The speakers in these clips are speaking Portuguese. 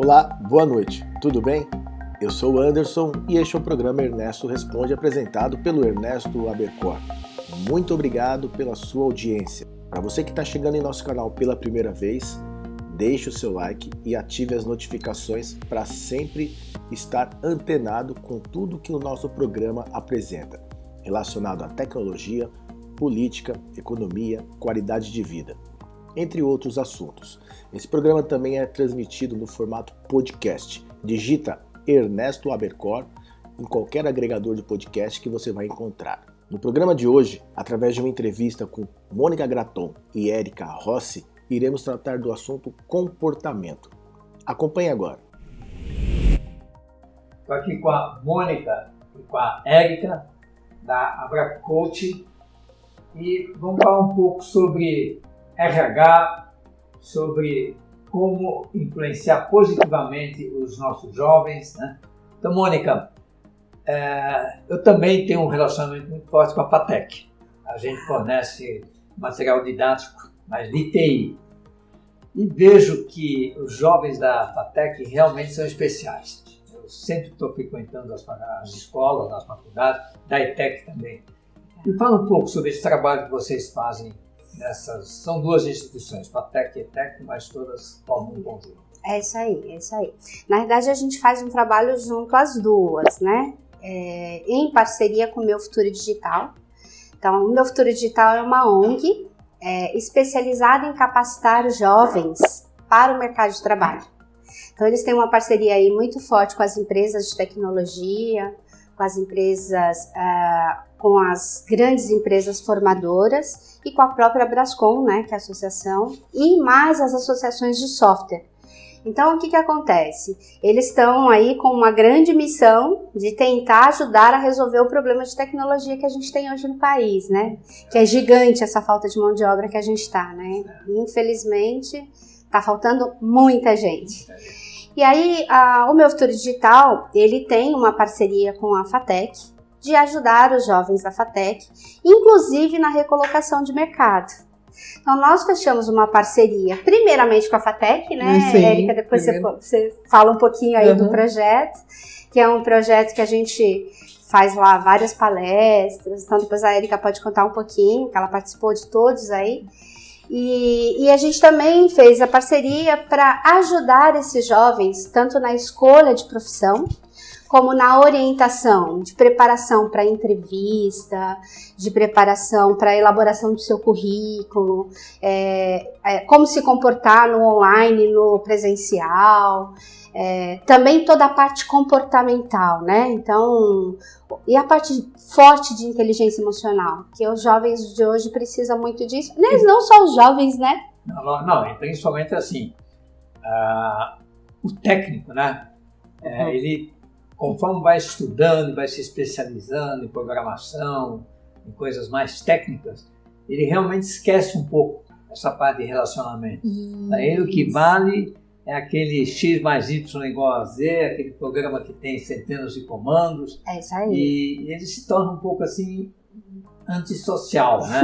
Olá, boa noite, tudo bem? Eu sou o Anderson e este é o programa Ernesto Responde, apresentado pelo Ernesto Abercor. Muito obrigado pela sua audiência. Para você que está chegando em nosso canal pela primeira vez, deixe o seu like e ative as notificações para sempre estar antenado com tudo que o nosso programa apresenta, relacionado à tecnologia, política, economia, qualidade de vida, entre outros assuntos. Esse programa também é transmitido no formato podcast. Digita Ernesto Abercor em qualquer agregador de podcast que você vai encontrar. No programa de hoje, através de uma entrevista com Mônica Graton e Érica Rossi, iremos tratar do assunto comportamento. Acompanhe agora. Estou aqui com a Mônica e com a Érica da Abracoach e vamos falar um pouco sobre RH, sobre como influenciar positivamente os nossos jovens, né? Então, Mônica, eu também tenho um relacionamento muito forte com a FATEC. A gente fornece material didático, mas de TI. E vejo que os jovens da FATEC realmente são especiais. Eu sempre estou frequentando as escolas, as faculdades, da ETEC também. E fala um pouco sobre esse trabalho que vocês fazem. São duas instituições, FATEC e ETEC, mas todas formam um conjunto. É isso aí. Na verdade, a gente faz um trabalho junto às duas, né? Em parceria com o Meu Futuro Digital. Então, o Meu Futuro Digital é uma ONG especializada em capacitar os jovens para o mercado de trabalho. Então, eles têm uma parceria aí muito forte com as empresas de tecnologia, com as empresas, com as grandes empresas formadoras e com a própria Brascom, né, que é a associação, e mais as associações de software. Então, o que acontece? Eles estão aí com uma grande missão de tentar ajudar a resolver o problema de tecnologia que a gente tem hoje no país, né? Que é gigante essa falta de mão de obra que a gente está, né? Infelizmente, está faltando muita gente. E aí, o Meu Futuro Digital, ele tem uma parceria com a FATEC, de ajudar os jovens da FATEC, inclusive na recolocação de mercado. Então, nós fechamos uma parceria, primeiramente com a FATEC, né, Sim, Érica? Depois você fala um pouquinho aí do projeto, que é um projeto que a gente faz lá várias palestras, então depois a Érica pode contar um pouquinho, que ela participou de todos aí. E a gente também fez a parceria para ajudar esses jovens, tanto na escolha de profissão, como na orientação de preparação para entrevista, de preparação para elaboração do seu currículo, como se comportar no online, no presencial, também toda a parte comportamental, né? Então, e a parte forte de inteligência emocional, que os jovens de hoje precisam muito disso, mas não só os jovens, né? Não, e principalmente assim, o técnico, né? Ele, conforme vai estudando, vai se especializando em programação, em coisas mais técnicas, ele realmente esquece um pouco essa parte de relacionamento. Aí o que vale é aquele X mais Y igual a Z, aquele programa que tem centenas de comandos. É isso aí. E ele se torna um pouco assim antissocial, né?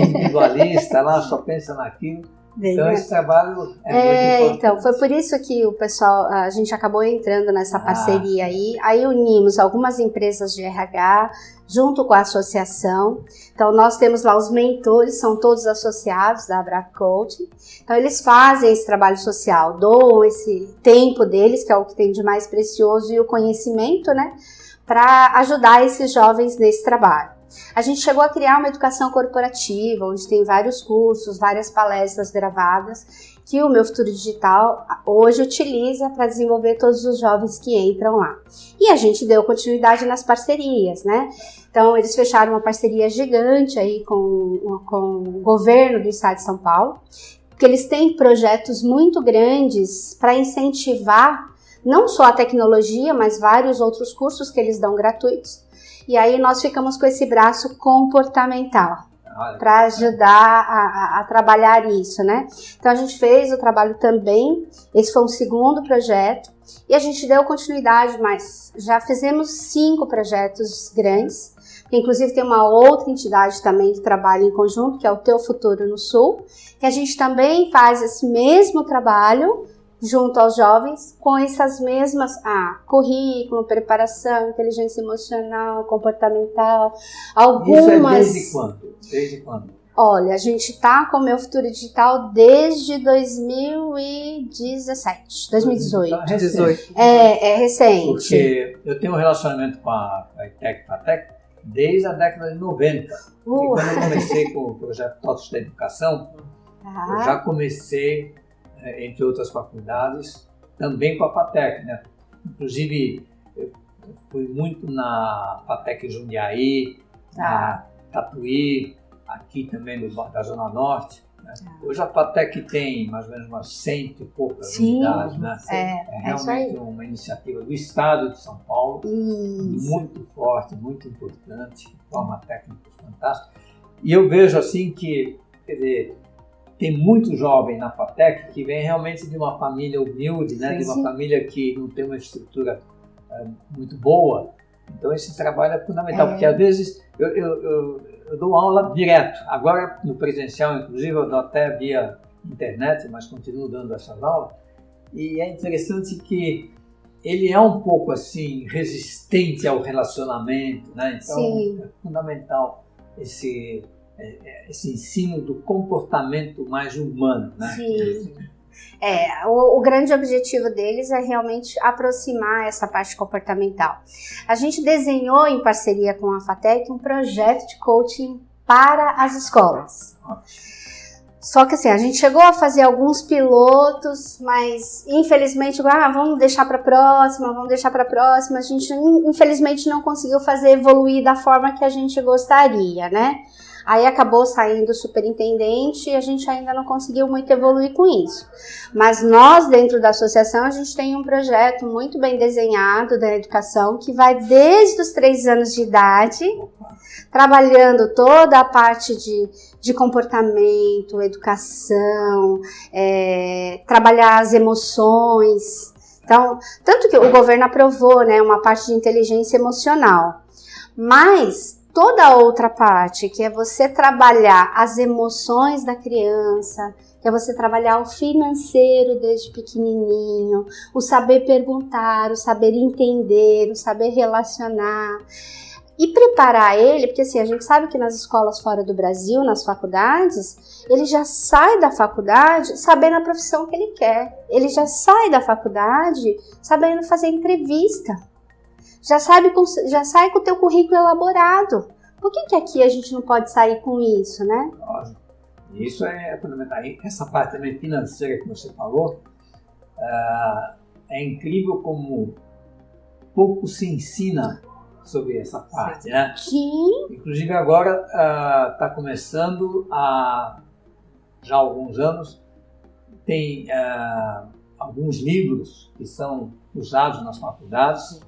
Individualista, lá só pensa naquilo. Então esse trabalho é muito importante. Então, foi por isso que o pessoal, a gente acabou entrando nessa parceria aí unimos algumas empresas de RH junto com a associação. Então nós temos lá os mentores, são todos associados da Abracoach. Então eles fazem esse trabalho social, doam esse tempo deles, que é o que tem de mais precioso, e o conhecimento, né, para ajudar esses jovens nesse trabalho. A gente chegou a criar uma educação corporativa, onde tem vários cursos, várias palestras gravadas, que o Meu Futuro Digital hoje utiliza para desenvolver todos os jovens que entram lá. E a gente deu continuidade nas parcerias, né? Então, eles fecharam uma parceria gigante aí com o governo do estado de São Paulo, porque eles têm projetos muito grandes para incentivar não só a tecnologia, mas vários outros cursos que eles dão gratuitos. E aí nós ficamos com esse braço comportamental para ajudar a trabalhar isso, né? Então a gente fez o trabalho também, esse foi um segundo projeto, e a gente deu continuidade, mas já fizemos 5 projetos grandes, que inclusive tem uma outra entidade também que trabalha em conjunto, que é o Teu Futuro no Sul, que a gente também faz esse mesmo trabalho junto aos jovens com essas mesmas currículo, preparação, inteligência emocional, comportamental, algumas... Isso é desde quando? Desde quando? Olha, a gente tá com o Meu Futuro Digital desde 2017, 2018. Então, recente. É recente. Porque eu tenho um relacionamento com a ITEC FATEC desde a década de 90. E quando eu comecei com o projeto TOTOS da Educação, eu já comecei, entre outras faculdades, também com a FATEC, né? Inclusive, eu fui muito na FATEC Jundiaí, na Tatuí, aqui também da Zona Norte. Né? Hoje a FATEC tem mais ou menos umas 100 e poucas unidades. Né? É realmente uma iniciativa do Estado de São Paulo, muito forte, muito importante, de forma técnica fantástica. E eu vejo assim que, quer dizer, tem muito jovem na FATEC que vem realmente de uma família humilde, né? De uma família que não tem uma estrutura muito boa. Então esse trabalho é fundamental, porque às vezes eu dou aula direto. Agora no presencial, inclusive, eu dou até via internet, mas continuo dando essas aulas. E é interessante que ele é um pouco assim resistente ao relacionamento, né? Então é fundamental esse ensino do comportamento mais humano, né? Sim. O grande objetivo deles é realmente aproximar essa parte comportamental. A gente desenhou em parceria com a FATEC um projeto de coaching para as escolas. Só que assim, a gente chegou a fazer alguns pilotos, mas infelizmente, vamos deixar para a próxima, a gente infelizmente não conseguiu fazer evoluir da forma que a gente gostaria, né? Aí acabou saindo o superintendente e a gente ainda não conseguiu muito evoluir com isso. Mas nós, dentro da associação, a gente tem um projeto muito bem desenhado da educação que vai desde os 3 anos de idade, trabalhando toda a parte de comportamento, educação, trabalhar as emoções. Então, tanto que o governo aprovou, né, uma parte de inteligência emocional, mas toda a outra parte, que é você trabalhar as emoções da criança, que é você trabalhar o financeiro desde pequenininho, o saber perguntar, o saber entender, o saber relacionar e preparar ele, porque assim, a gente sabe que nas escolas fora do Brasil, nas faculdades, ele já sai da faculdade sabendo a profissão que ele quer, ele já sai da faculdade sabendo fazer entrevista. Já sai com o teu currículo elaborado. Por que aqui a gente não pode sair com isso, né? Isso é fundamental. Essa parte também financeira que você falou, é incrível como pouco se ensina sobre essa parte, né? Sim. Inclusive agora está começando já há alguns anos, tem alguns livros que são usados nas faculdades,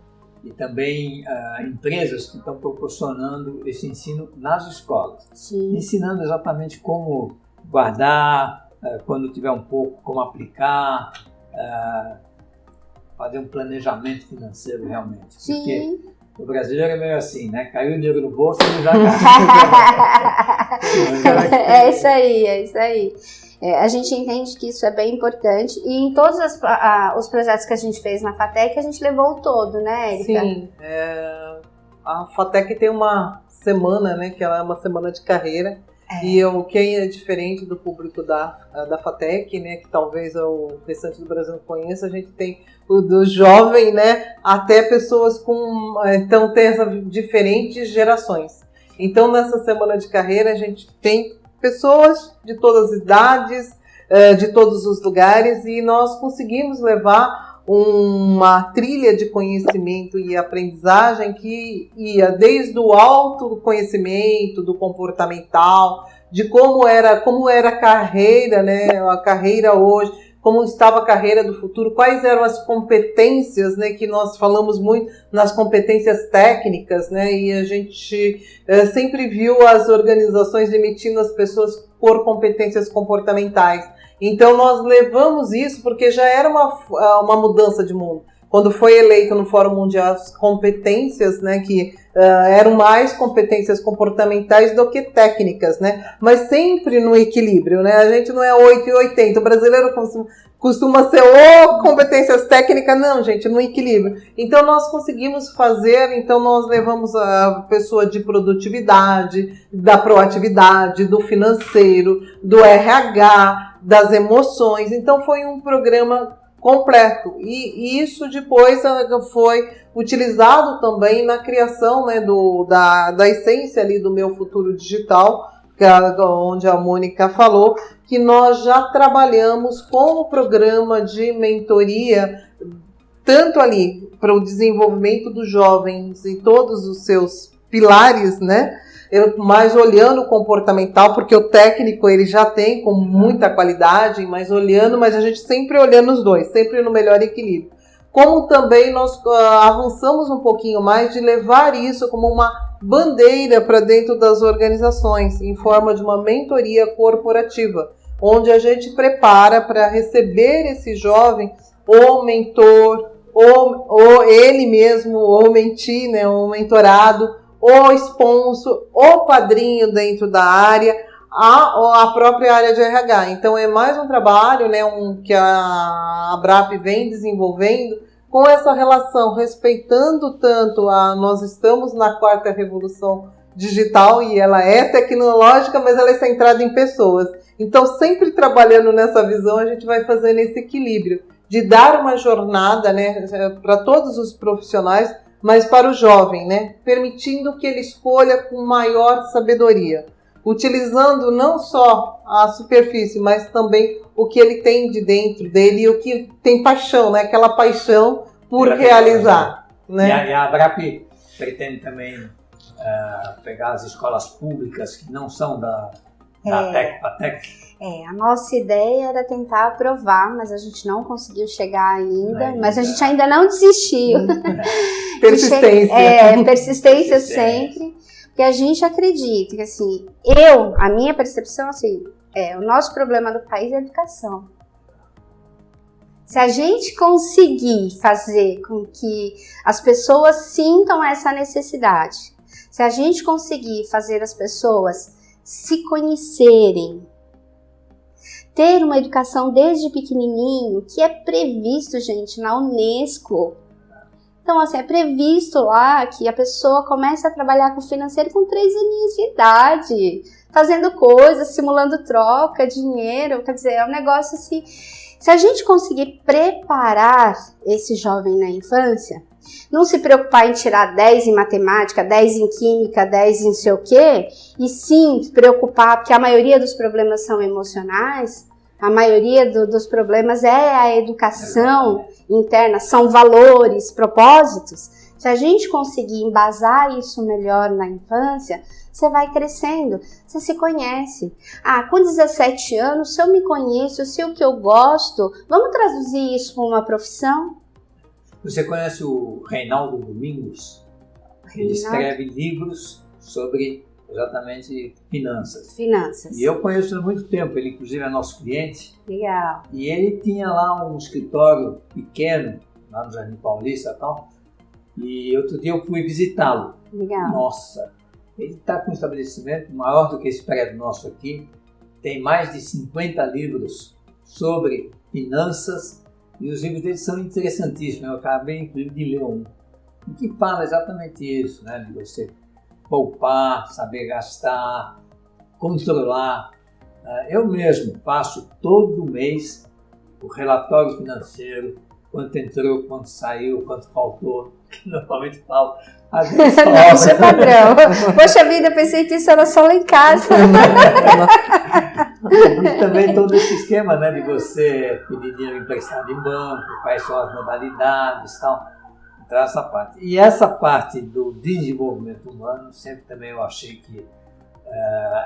e também empresas que estão proporcionando esse ensino nas escolas. Sim. Ensinando exatamente como guardar, quando tiver um pouco, como aplicar, fazer um planejamento financeiro realmente. Sim. Porque o brasileiro é meio assim, né? Caiu o dinheiro no bolso e já caiu. É isso aí. A gente entende que isso é bem importante e em todos os projetos que a gente fez na FATEC, a gente levou o todo, né, Erika? Sim, a FATEC tem uma semana, né, que ela é uma semana de carreira, e quem é diferente do público da FATEC, né, que talvez o restante do Brasil não conheça, a gente tem o do jovem, né, até pessoas então tem essas diferentes gerações. Então nessa semana de carreira a gente tem pessoas de todas as idades, de todos os lugares, e nós conseguimos levar uma trilha de conhecimento e aprendizagem que ia desde o autoconhecimento, do comportamental, de como era a carreira, né, a carreira hoje, como estava a carreira do futuro, quais eram as competências, né, que nós falamos muito nas competências técnicas, né, e a gente sempre viu as organizações demitindo as pessoas por competências comportamentais. Então nós levamos isso porque já era uma mudança de mundo. Quando foi eleito no Fórum Mundial as competências, né, que eram mais competências comportamentais do que técnicas, né? Mas sempre no equilíbrio, né? A gente não é 8 e 80, o brasileiro costuma ser competências técnicas, não, gente, no equilíbrio. Então nós conseguimos fazer, então nós levamos a pessoa de produtividade, da proatividade, do financeiro, do RH, das emoções. Então foi um programa completo. E isso depois foi utilizado também na criação, né, da essência ali do Meu Futuro Digital, onde a Mônica falou, que nós já trabalhamos com o programa de mentoria, tanto ali para o desenvolvimento dos jovens em todos os seus pilares, né? Mas olhando o comportamental, porque o técnico ele já tem com muita qualidade, mas a gente sempre olhando os dois, sempre no melhor equilíbrio. Como também nós avançamos um pouquinho mais de levar isso como uma bandeira para dentro das organizações, em forma de uma mentoria corporativa, onde a gente prepara para receber esse jovem, ou mentor, ou ele mesmo, ou mentir, né, ou mentorado, ou sponsor, ou padrinho dentro da área, a própria área de RH. Então é mais um trabalho, né, que a ABRAP vem desenvolvendo com essa relação, respeitando tanto nós estamos na 4ª revolução digital e ela é tecnológica, mas ela é centrada em pessoas. Então sempre trabalhando nessa visão, a gente vai fazendo esse equilíbrio de dar uma jornada, né, para todos os profissionais, mas para o jovem, né, permitindo que ele escolha com maior sabedoria, utilizando não só a superfície, mas também o que ele tem de dentro dele e o que tem paixão, né, aquela paixão por realizar. Né? E a ABRAP pretende também pegar as escolas públicas que não são da FATEC. A nossa ideia era tentar aprovar, mas a gente não conseguiu chegar ainda, mas a gente ainda não desistiu. Persistência. Persistência sempre, porque a gente acredita que, assim, a minha percepção, assim, o nosso problema do país é a educação. Se a gente conseguir fazer com que as pessoas sintam essa necessidade, se a gente conseguir fazer as pessoas se conhecerem, ter uma educação desde pequenininho, que é previsto, gente, na Unesco. Então, assim, é previsto lá que a pessoa comece a trabalhar com o financeiro com 3 aninhos de idade, fazendo coisas, simulando troca, dinheiro, quer dizer, é um negócio assim. Se a gente conseguir preparar esse jovem na infância, não se preocupar em tirar 10 em matemática, 10 em química, 10 em sei o quê, e sim se preocupar, porque a maioria dos problemas são emocionais, a maioria dos problemas é a educação interna, são valores, propósitos. Se a gente conseguir embasar isso melhor na infância, você vai crescendo, você se conhece. Com 17 anos, se eu me conheço, eu sei o que eu gosto, vamos traduzir isso para uma profissão? Você conhece o Reinaldo Domingos? Ele escreve livros sobre exatamente finanças. Finanças. E eu conheço há muito tempo, ele inclusive é nosso cliente. Legal. E ele tinha lá um escritório pequeno, lá no Jardim Paulista e tal, e outro dia eu fui visitá-lo. Legal. Nossa, ele está com um estabelecimento maior do que esse prédio nosso aqui, tem mais de 50 livros sobre finanças, e os livros dele são interessantíssimos. Eu acabei, inclusive, de ler um, que fala exatamente isso, né? De você poupar, saber gastar, controlar. Eu mesmo faço todo mês o relatório financeiro, quanto entrou, quanto saiu, quanto faltou, que normalmente falo. Não, isso é padrão. Poxa vida, pensei que isso era só lá em casa. E também todo esse esquema, né, de você pedir dinheiro emprestado em banco, quais são as modalidades e tal. Então essa parte. E essa parte do desenvolvimento humano, sempre também eu achei que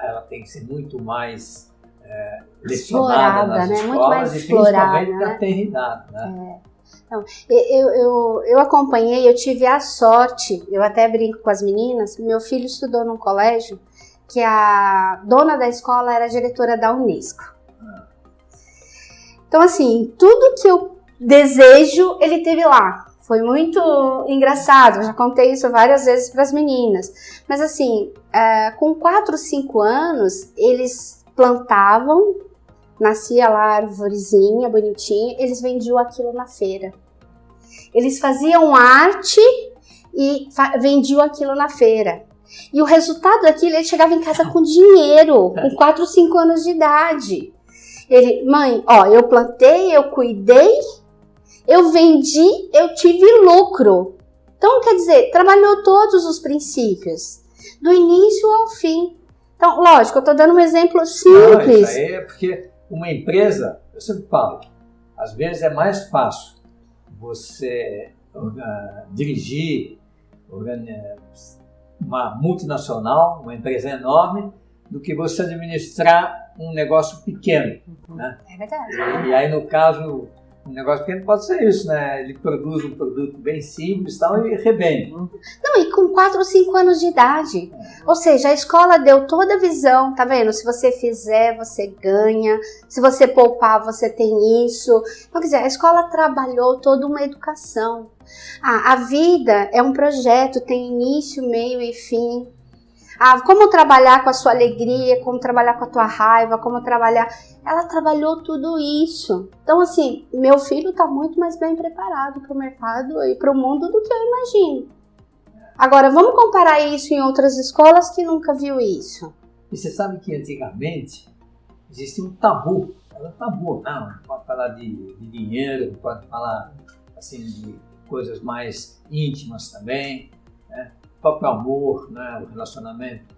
ela tem que ser muito mais lecionada nas escolas, muito mais e principalmente na tenridade, né? Então, eu acompanhei, eu tive a sorte, eu até brinco com as meninas, meu filho estudou num colégio que a dona da escola era diretora da Unesco. Então, assim, tudo que eu desejo, ele teve lá. Foi muito engraçado, já contei isso várias vezes para as meninas. Mas assim, com 4, 5 anos, eles plantavam, nascia lá a arvorezinha bonitinha, eles vendiam aquilo na feira. Eles faziam arte e vendiam aquilo na feira. E o resultado daquilo, ele chegava em casa com dinheiro, com 4, 5 anos de idade. Ele, mãe, ó, eu plantei, eu cuidei, eu vendi, eu tive lucro. Então, quer dizer, trabalhou todos os princípios, do início ao fim. Então, lógico, eu estou dando um exemplo simples. Não, isso aí é porque uma empresa, eu sempre falo, às vezes é mais fácil você dirigir uma multinacional, uma empresa enorme, do que você administrar um negócio pequeno, né? É verdade. E aí, no caso, um negócio pequeno pode ser isso, né? Ele produz um produto bem simples e tal, e revende. Não, e com 4 ou 5 anos de idade. Ou seja, a escola deu toda a visão, tá vendo? Se você fizer, você ganha. Se você poupar, você tem isso. Então, quer dizer, a escola trabalhou toda uma educação. A vida é um projeto, tem início, meio e fim. Como trabalhar com a sua alegria, como trabalhar com a tua raiva, como trabalhar... Ela trabalhou tudo isso. Então, assim, meu filho está muito mais bem preparado para o mercado e para o mundo do que eu imagino. Agora, vamos comparar isso em outras escolas que nunca viu isso. E você sabe que antigamente existia um tabu. Era um tabu, não pode falar de dinheiro, não pode falar assim, de coisas mais íntimas também, né? O próprio amor, né? O relacionamento.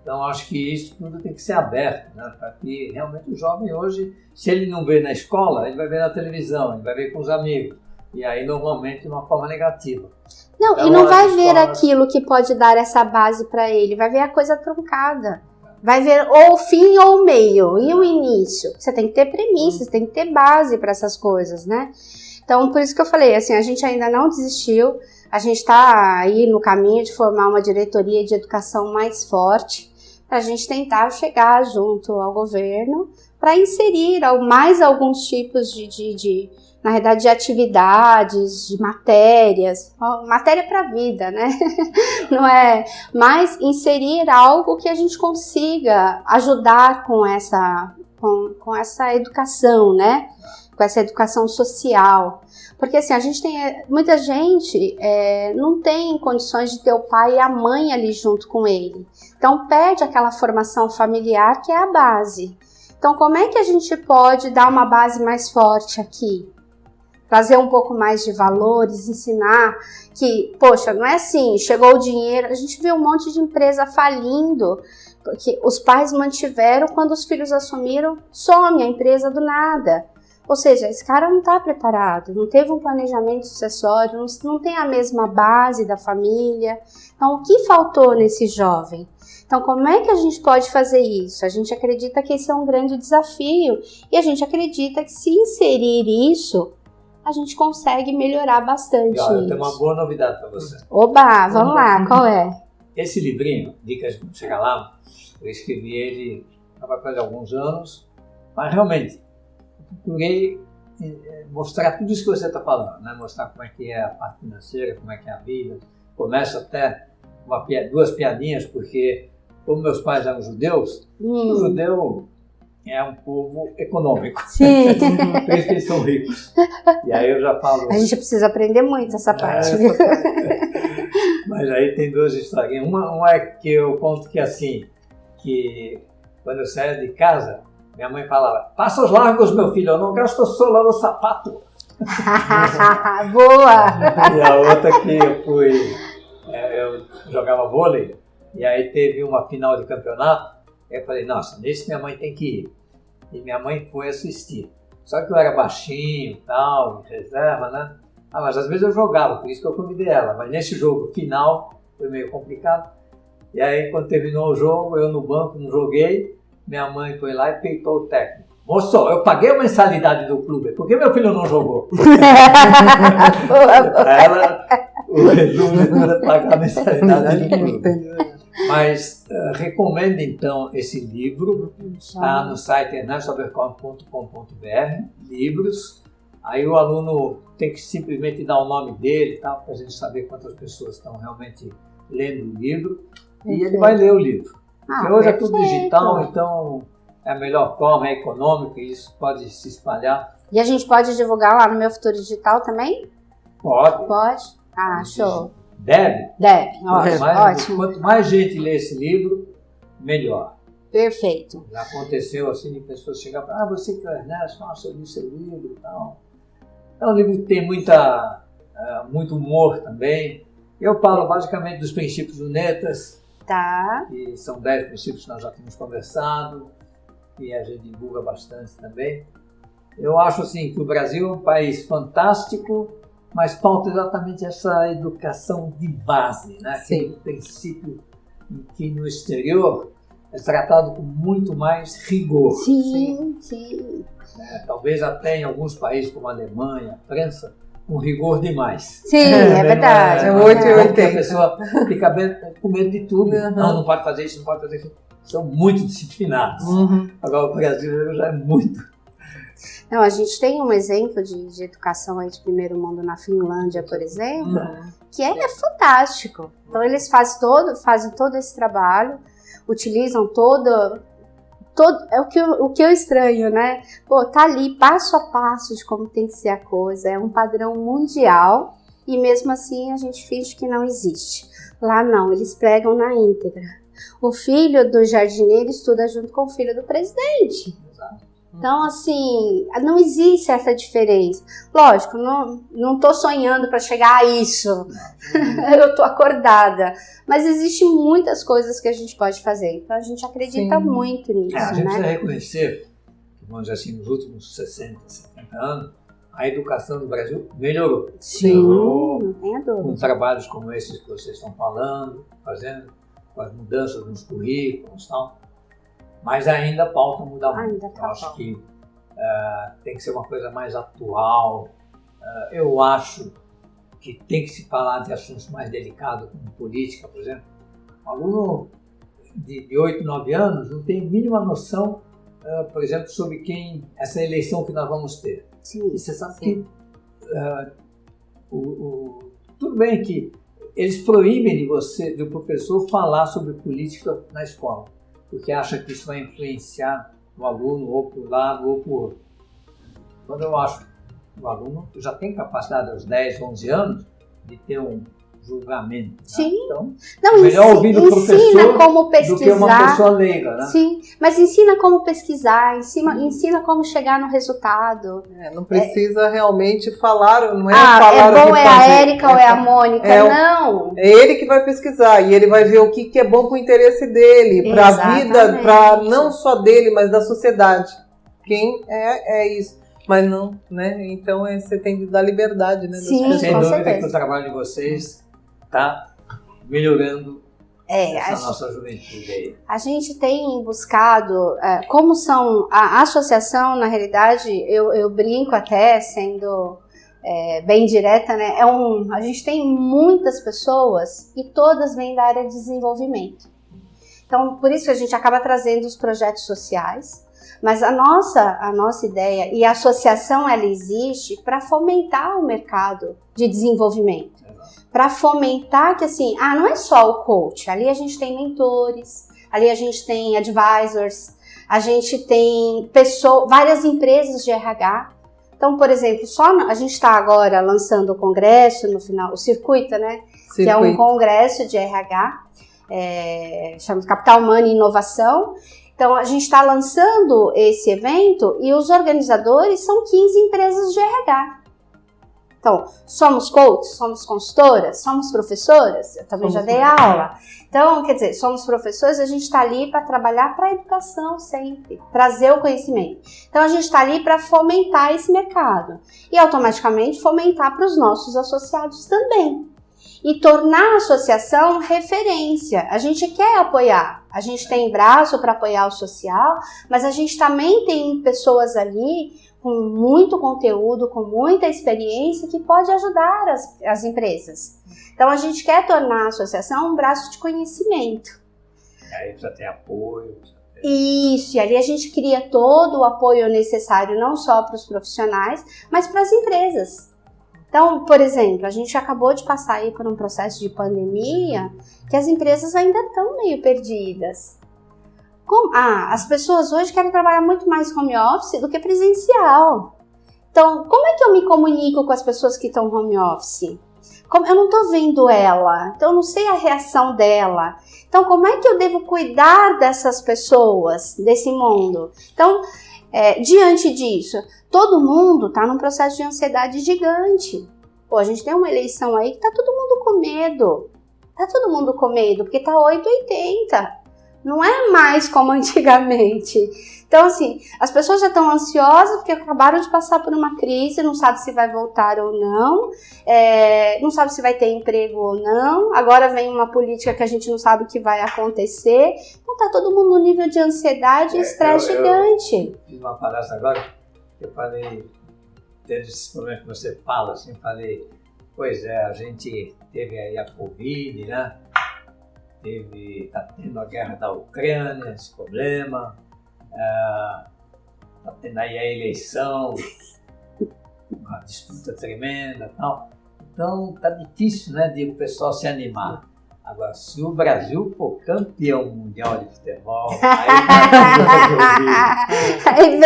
Então, acho que isso tudo tem que ser aberto, né? Para que realmente o jovem hoje, se ele não vê na escola, ele vai ver na televisão, ele vai ver com os amigos. E aí, normalmente, de uma forma negativa. Não, então, e não vai ver aquilo que pode dar essa base para ele, vai ver a coisa truncada. Vai ver ou o fim ou o meio, e o início. Você tem que ter premissas, tem que ter base para essas coisas, né? Então, por isso que eu falei, assim, a gente ainda não desistiu, a gente está aí no caminho de formar uma diretoria de educação mais forte, para a gente tentar chegar junto ao governo para inserir mais alguns tipos na realidade, de atividades, de matérias, matéria para a vida, né? Não é? Mas inserir algo que a gente consiga ajudar com essa educação, né? Com essa educação social. Porque assim, muita gente não tem condições de ter o pai e a mãe ali junto com ele. Então perde aquela formação familiar que é a base. Então como é que a gente pode dar uma base mais forte aqui? Trazer um pouco mais de valores, ensinar que, poxa, não é assim, chegou o dinheiro, a gente vê um monte de empresa falindo, porque os pais mantiveram, quando os filhos assumiram, some a empresa do nada. Ou seja, esse cara não está preparado, não teve um planejamento sucessório, não tem a mesma base da família. Então, o que faltou nesse jovem? Então, como é que a gente pode fazer isso? A gente acredita que esse é um grande desafio e a gente acredita que se inserir isso, a gente consegue melhorar bastante. Olha, eu tenho uma boa novidade para você. Oba, vamos lá, qual é? Esse livrinho, Dicas para Chegar Lá, eu escrevi ele há quase alguns anos, mas realmente procurei mostrar tudo isso que você está falando, né? Mostrar como é que é a parte financeira, como é que é a vida. Começo até duas piadinhas, porque como meus pais eram judeus, o judeu é um povo econômico. Sim. Por isso que eles são ricos. E aí eu já falo... A gente precisa aprender muito essa parte. Mas aí tem duas historinhas. Uma é que eu conto que assim, que quando eu saía de casa, minha mãe falava, passa os largos, meu filho, eu não gasto sola no sapato. Boa! E a outra que eu jogava vôlei, e aí teve uma final de campeonato, eu falei, nossa, nesse minha mãe tem que ir. E minha mãe foi assistir. Só que eu era baixinho e tal, reserva, né? Mas às vezes eu jogava, por isso que eu convidei ela. Mas nesse jogo final foi meio complicado. E aí quando terminou o jogo, eu no banco não joguei, minha mãe foi lá e peitou o técnico. Moço, eu paguei a mensalidade do clube, por que meu filho não jogou? Ela, o resumo era pagar a mensalidade do clube. Mas recomendo então esse livro, está no site ernestoabercorn.com.br, livros. Aí o aluno tem que simplesmente dar o nome dele, tá, para a gente saber quantas pessoas estão realmente lendo o livro, e ele vai ler o livro. Porque hoje é tudo digital, então é a melhor forma, é econômica, e isso pode se espalhar. E a gente pode divulgar lá no Meu Futuro Digital também? Pode. Pode? Ah, show. Deve? Deve, ótimo. Quanto mais gente lê esse livro, melhor. Perfeito. Já aconteceu assim, de pessoas chegarem e falar, você que é o Ernesto, nossa, eu li seu livro e tal. É um livro que tem muito humor também. Eu falo basicamente dos princípios lunetas, Tá. que são 10 princípios que nós já tínhamos conversado, e a gente divulga bastante também. Eu acho assim que o Brasil é um país fantástico, mas falta exatamente essa educação de base, né? Aquele princípio em que no exterior é tratado com muito mais rigor. Sim. Talvez até em alguns países como a Alemanha, a França, com rigor demais. Sim, é verdade. É 880. Porque a pessoa fica com medo de tudo. Não pode fazer isso, não pode fazer isso. São muito disciplinados. Agora o brasileiro já é muito. Não, a gente tem um exemplo de educação aí de primeiro mundo na Finlândia, por exemplo, que é fantástico. Então eles fazem todo esse trabalho, utilizam o que eu estranho, né? Pô, tá ali passo a passo de como tem que ser a coisa, é um padrão mundial e mesmo assim a gente finge que não existe. Lá não, eles pregam na íntegra. O filho do jardineiro estuda junto com o filho do presidente. Então, assim, não existe essa diferença. Lógico, não tô sonhando para chegar a isso. Eu tô acordada. Mas existem muitas coisas que a gente pode fazer. Então, a gente acredita muito nisso, a gente né? precisa reconhecer, vamos dizer assim, nos últimos 60, 70 anos, a educação no Brasil melhorou. Melhorou, não tenha dúvida. Com trabalhos como esses que vocês estão falando, fazendo, com as mudanças nos currículos e tal. Mas ainda falta mudar muito. Eu acho que tem que ser uma coisa mais atual. Eu acho que tem que se falar de assuntos mais delicados, como política, por exemplo. Um aluno de 8, 9 anos não tem a mínima noção, por exemplo, sobre essa eleição que nós vamos ter. Sim, e você sabe que tudo bem que eles proíbem do professor falar sobre política na escola, porque acha que isso vai influenciar o aluno ou para um lado ou para o outro. Quando eu acho que o aluno já tem capacidade aos 10, 11 anos de ter um julgamento. Né? Sim. Então, não, melhor ouvir do professor como pesquisar, do que uma pessoa leiga. Né? Sim, mas ensina como pesquisar, ensina como chegar no resultado. Não precisa realmente falar, não é falar é bom, o que é fazer. A Érica ou é a Mônica, não. É ele que vai pesquisar e ele vai ver o que é bom para o interesse dele, para a vida, para não só dele, mas da sociedade. Quem é isso. Mas não, né? Então você tem que dar liberdade, né? Sim, sem dúvida que o trabalho de vocês está melhorando essa nossa juventude aí. A gente tem buscado, como são, a associação, na realidade, eu brinco até, sendo bem direta, né? A gente tem muitas pessoas e todas vêm da área de desenvolvimento. Então, por isso que a gente acaba trazendo os projetos sociais. Mas a nossa ideia e a associação, ela existe para fomentar o mercado de desenvolvimento. Para fomentar que, assim, não é só o coach. Ali a gente tem mentores, ali a gente tem advisors, a gente tem várias empresas de RH. Então, por exemplo, a gente está agora lançando o congresso, no final, o Circuita, né? Que é um congresso de RH, chama Capital Humano e Inovação. Então, a gente está lançando esse evento e os organizadores são 15 empresas de RH. Então, somos coaches, somos consultoras, somos professoras, eu também já dei aula. Então, quer dizer, somos professores, a gente está ali para trabalhar para a educação sempre, trazer o conhecimento. Então, a gente está ali para fomentar esse mercado e automaticamente fomentar para os nossos associados também. E tornar a associação referência. A gente quer apoiar. A gente tem braço para apoiar o social, mas a gente também tem pessoas ali com muito conteúdo, com muita experiência, que pode ajudar as empresas. Então, a gente quer tornar a associação um braço de conhecimento. Aí precisa ter apoio, Isso, e ali a gente cria todo o apoio necessário, não só para os profissionais, mas para as empresas. Então, por exemplo, a gente acabou de passar aí por um processo de pandemia que as empresas ainda estão meio perdidas. As pessoas hoje querem trabalhar muito mais home office do que presencial. Então, como é que eu me comunico com as pessoas que estão home office? Eu não estou vendo ela, então eu não sei a reação dela. Então, como é que eu devo cuidar dessas pessoas, desse mundo? Então, diante disso, todo mundo está num processo de ansiedade gigante. Pô, a gente tem uma eleição aí que está todo mundo com medo. Está todo mundo com medo, porque está 880. Não é mais como antigamente. Então, assim, as pessoas já estão ansiosas porque acabaram de passar por uma crise, não sabe se vai voltar ou não, não sabe se vai ter emprego ou não. Agora vem uma política que a gente não sabe o que vai acontecer. Então, tá todo mundo no nível de ansiedade e estresse gigante. Eu fiz uma palestra agora, que eu falei, desde esse problema que você fala, assim, falei, pois é, a gente teve aí a Covid, né? Está tendo a guerra da Ucrânia, esse problema, está tendo aí a eleição, uma disputa tremenda e tal. Então está difícil, né, de o pessoal se animar. Agora, se o Brasil for campeão mundial de futebol, aí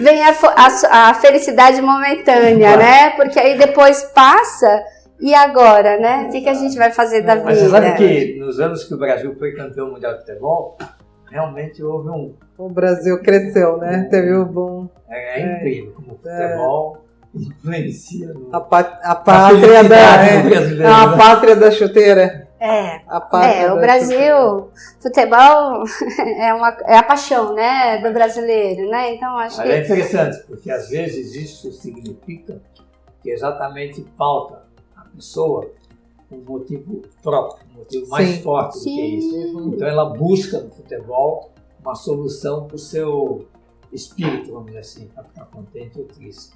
vem a felicidade momentânea, né? Porque aí depois passa. E agora, né? O que a gente vai fazer da vida? Mas você sabe que nos anos que o Brasil foi campeão mundial de futebol, realmente houve O Brasil cresceu, né? Teve um bom... É incrível como o futebol influencia a pátria da... a pátria da chuteira. O Brasil, futebol é a paixão, né, do brasileiro, né? Então acho que... É interessante, porque às vezes isso significa que exatamente falta pessoa um motivo próprio, um motivo mais forte do que isso. Então ela busca no futebol uma solução para o seu espírito, vamos dizer assim, para ficar contente ou triste.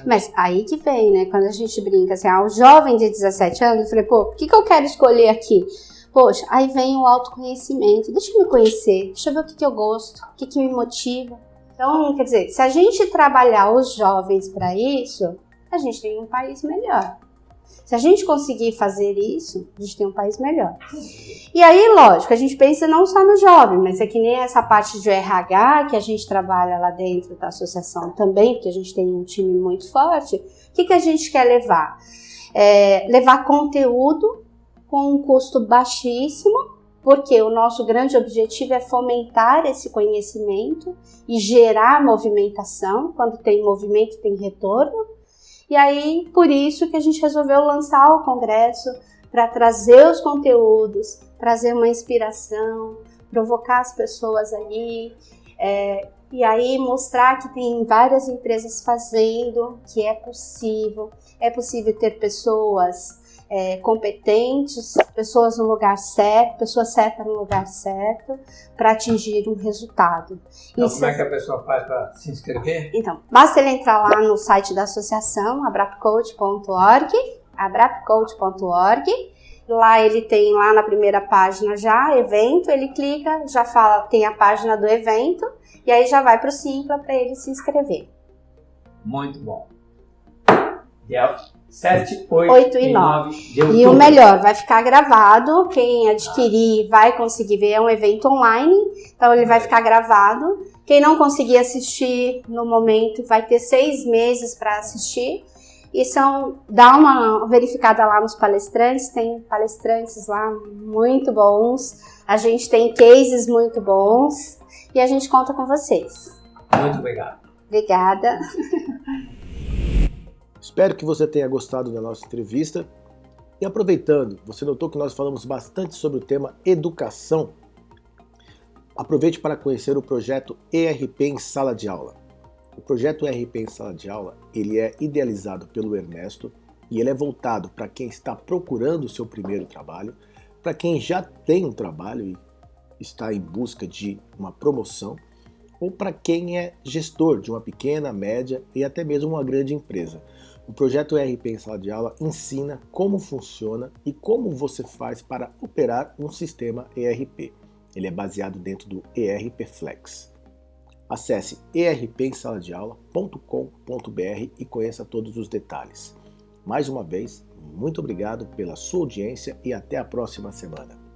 Mas aí que vem, né? Quando a gente brinca assim, o jovem de 17 anos, eu falei, o que eu quero escolher aqui? Poxa, aí vem o autoconhecimento, deixa eu me conhecer, deixa eu ver o que eu gosto, o que me motiva. Então, quer dizer, se a gente trabalhar os jovens para isso, a gente tem um país melhor. Se a gente conseguir fazer isso, a gente tem um país melhor. E aí, lógico, a gente pensa não só no jovem, mas é que nem essa parte de RH que a gente trabalha lá dentro da associação também, porque a gente tem um time muito forte. O que a gente quer levar? Levar conteúdo com um custo baixíssimo, porque o nosso grande objetivo é fomentar esse conhecimento e gerar movimentação. Quando tem movimento, tem retorno. E aí, por isso que a gente resolveu lançar o congresso, para trazer os conteúdos, trazer uma inspiração, provocar as pessoas ali, e aí mostrar que tem várias empresas fazendo, que é possível ter pessoas competentes, pessoas no lugar certo, pessoas certas no lugar certo, para atingir um resultado. Então, como é que a pessoa faz para se inscrever? Então, basta ele entrar lá no site da associação, abrapcoach.org, lá ele tem lá na primeira página já, evento, ele clica, já fala, tem a página do evento, e aí já vai para o Simpla para ele se inscrever. Muito bom. Dia 7, 8 e 9 de outubro. E o melhor, vai ficar gravado, quem adquirir vai conseguir ver, é um evento online, então ele vai ficar gravado. Quem não conseguir assistir no momento vai ter 6 meses para assistir. E dá uma verificada lá nos palestrantes, tem palestrantes lá muito bons, a gente tem cases muito bons e a gente conta com vocês. Muito obrigado. Obrigada. Espero que você tenha gostado da nossa entrevista. E aproveitando, você notou que nós falamos bastante sobre o tema educação. Aproveite para conhecer o projeto ERP em Sala de Aula. O projeto ERP em Sala de Aula, ele é idealizado pelo Ernesto e ele é voltado para quem está procurando o seu primeiro trabalho, para quem já tem um trabalho e está em busca de uma promoção, ou para quem é gestor de uma pequena, média e até mesmo uma grande empresa. O projeto ERP em Sala de Aula ensina como funciona e como você faz para operar um sistema ERP. Ele é baseado dentro do ERP Flex. Acesse erpemsaladeaula.com.br e conheça todos os detalhes. Mais uma vez, muito obrigado pela sua audiência e até a próxima semana.